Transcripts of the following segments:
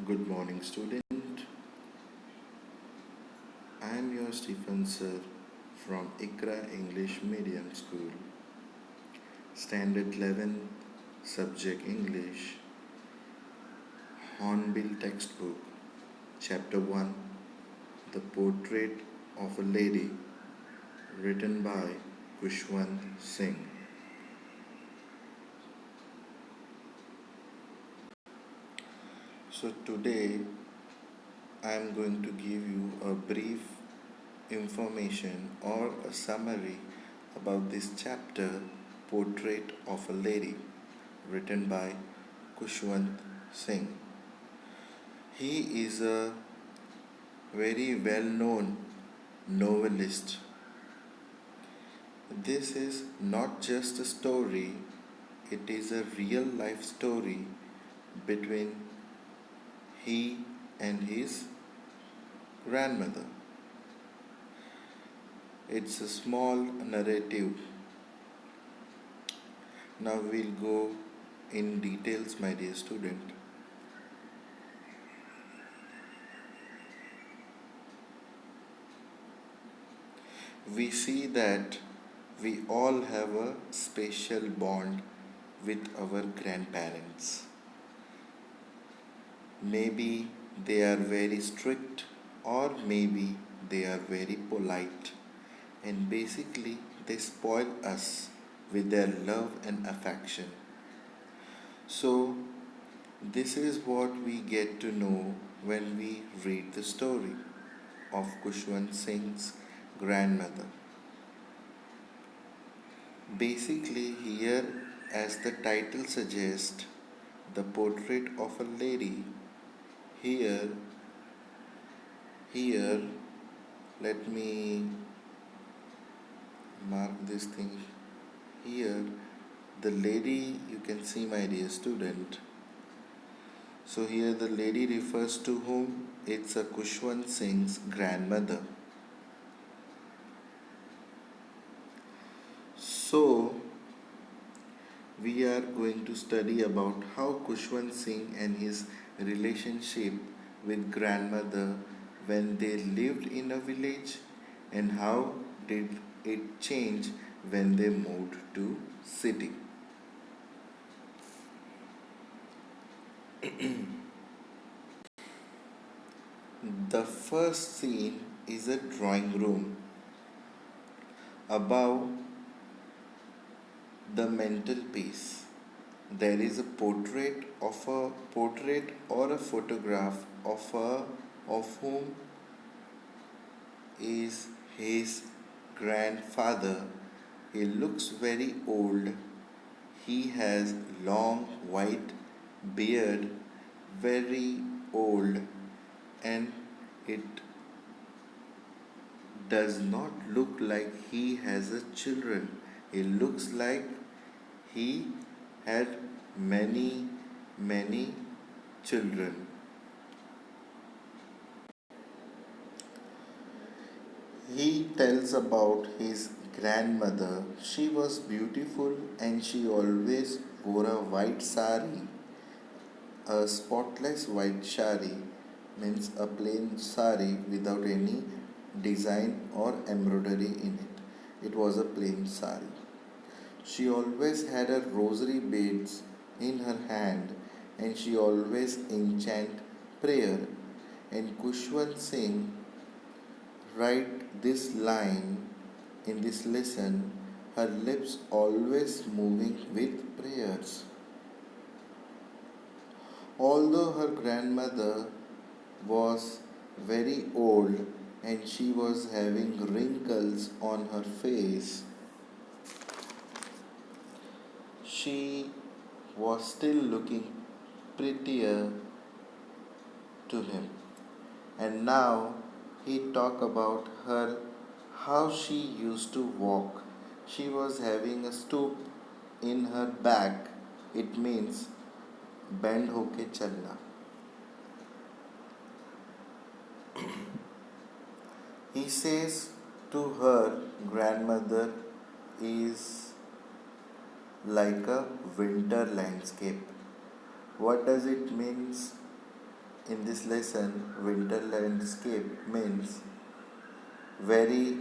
Good morning, student. I am your Stephen sir from ICRA English Medium School, Standard 11, Subject English, Hornbill Textbook, Chapter 1, The Portrait of a Lady, written by Kushwant Singh. So today I am going to give you a brief information or a summary about this chapter, Portrait of a Lady, written by Kushwant Singh. He is a very well known novelist. This is not just a story, it is a real life story between he and his grandmother. It's a small narrative. Now we'll go in details, my dear student. We see that we all have a special bond with our grandparents. Maybe they are very strict, or maybe they are very polite, and basically they spoil us with their love and affection. So, this is what we get to know when we read the story of Kushwant Singh's grandmother. Basically, here, as the title suggests, the portrait of a lady. Here, here, let me mark this thing. Here, the lady you can see, my dear student. So here the lady refers to whom? It's a Kushwant Singh's grandmother. So we are going to study about how Kushwant Singh and his relationship with grandmother when they lived in a village, and how did it change when they moved to city. The first scene is a drawing room. Above the mantelpiece, there is a portrait or a photograph of whom is his grandfather. He looks very old. He has long white beard, very old, and it does not look like he has a children. It looks like he had many children. He tells about his grandmother. She was beautiful and she always wore a white sari. A spotless white sari means a plain sari without any design or embroidery in it. It was a plain sari. She always had a rosary beads in her hand and she always enchant prayer. And Kushwant Singh write this line in this lesson, her lips always moving with prayers. Although her grandmother was very old and she was having wrinkles on her face, she was still looking prettier to him. And now he talked about her, how she used to walk. She was having a stoop in her back. It means bend hoke chalna. He says to her grandmother is like a winter landscape. What does it mean? in this lesson, winter landscape means very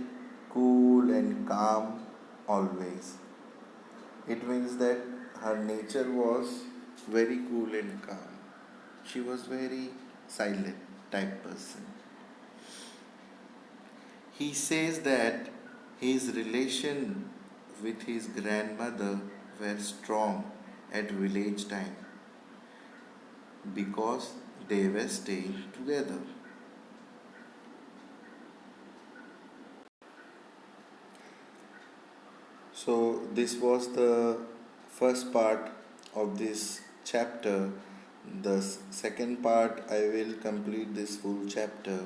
cool and calm always. It means that her nature was very cool and calm. She was very silent type person. He says that his relation with his grandmother were strong at village time because they were staying together. So, this was the first part of this chapter. The second part, I will complete this full chapter,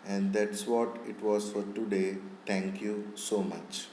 and that's what it was for today. Thank you so much.